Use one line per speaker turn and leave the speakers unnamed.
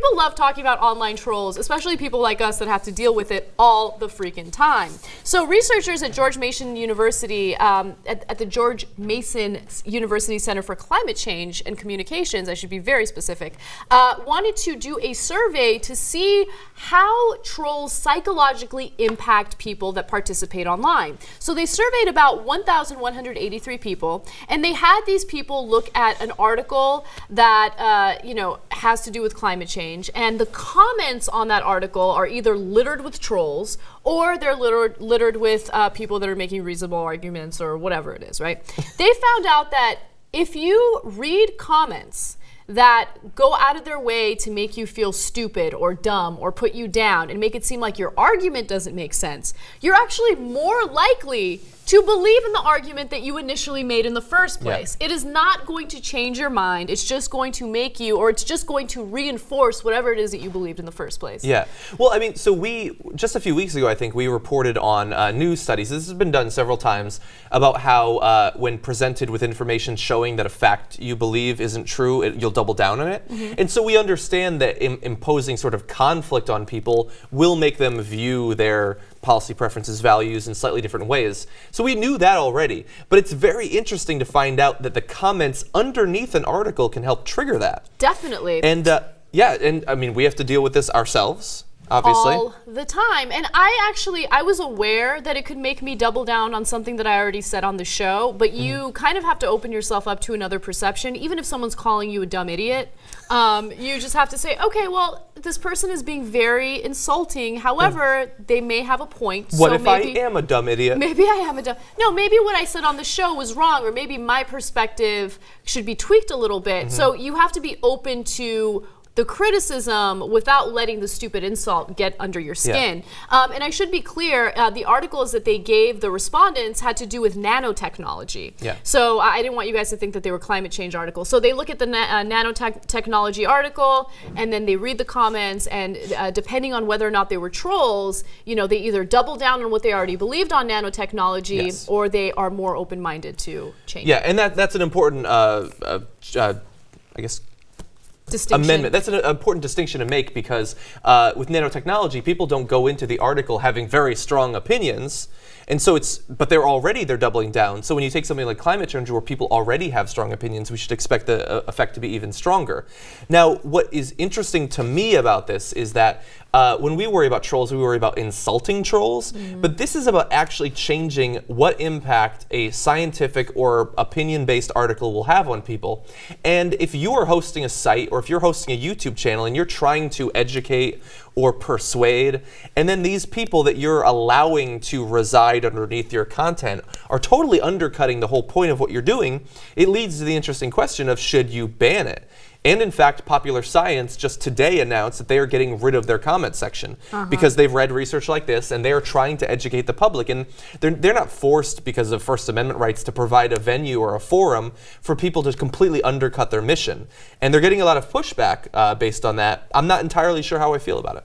people love talking about online trolls, especially people like us that have to deal with it all the freaking time. So researchers at George Mason University, at the George Mason University Center for Climate Change and Communications, I should be very specific, wanted to do a survey to see how trolls psychologically impact people that participate online. So they surveyed about 1,183 people, and they had these people look at an article that has to do with climate change, and the comments on that article are either littered with trolls or they're littered with people that are making reasonable arguments or whatever it is, right? They found out that if you read comments that go out of their way to make you feel stupid or dumb or put you down and make it seem like your argument doesn't make sense, you're actually more likely to believe in the argument that you initially made in the first place. Yeah. It is not going to change your mind. It's just going to make you, or it's just going to reinforce whatever it is that you believed in the first place.
Yeah. Well, I mean, so we, just a few weeks ago, I think, we reported on news studies. This has been done several times about how when presented with information showing that a fact you believe isn't true, you'll double down on it. Mm-hmm. And so we understand that imposing sort of conflict on people will make them view their policy preferences, values in slightly different ways. So we knew that already, but it's very interesting to find out that the comments underneath an article can help trigger that.
Definitely.
And and I mean, we have to deal with this ourselves, obviously.
All the time. And I was aware that it could make me double down on something that I already said on the show, but you kind of have to open yourself up to another perception. Even if someone's calling you a dumb idiot, you just have to say, okay, well, this person is being very insulting. However, they may have a point.
What so if maybe, I am a dumb idiot?
Maybe I am a dumb... No, maybe what I said on the show was wrong, or maybe my perspective should be tweaked a little bit. Mm-hmm. So you have to be open to the criticism without letting the stupid insult get under your skin. Yeah. And I should be clear, the articles that they gave the respondents had to do with nanotechnology. Yeah. So I didn't want you guys to think that they were climate change articles. So they look at the nanotechnology article, and then they read the comments, and depending on whether or not they were trolls, they either double down on what they already believed on nanotechnology, yes, or they are more open-minded to change.
Yeah, and that's an important, I guess, amendment. That's an important distinction to make, because with nanotechnology, people don't go into the article having very strong opinions, and so but they're doubling down. So when you take something like climate change, where people already have strong opinions, we should expect the effect to be even stronger. Now, what is interesting to me about this is that when we worry about trolls, we worry about insulting trolls, but this is about actually changing what impact a scientific or opinion-based article will have on people. And if you are hosting a site, or if you're hosting a YouTube channel and you're trying to educate or persuade, and then these people that you're allowing to reside underneath your content are totally undercutting the whole point of what you're doing, it leads to the interesting question of, should you ban it? And in fact, Popular Science just today announced that they are getting rid of their comment section because they've read research like this, and they are trying to educate the public. And they're not forced, because of First Amendment rights, to provide a venue or a forum for people to completely undercut their mission. And they're getting a lot of pushback based on that. I'm not entirely sure how I feel about it.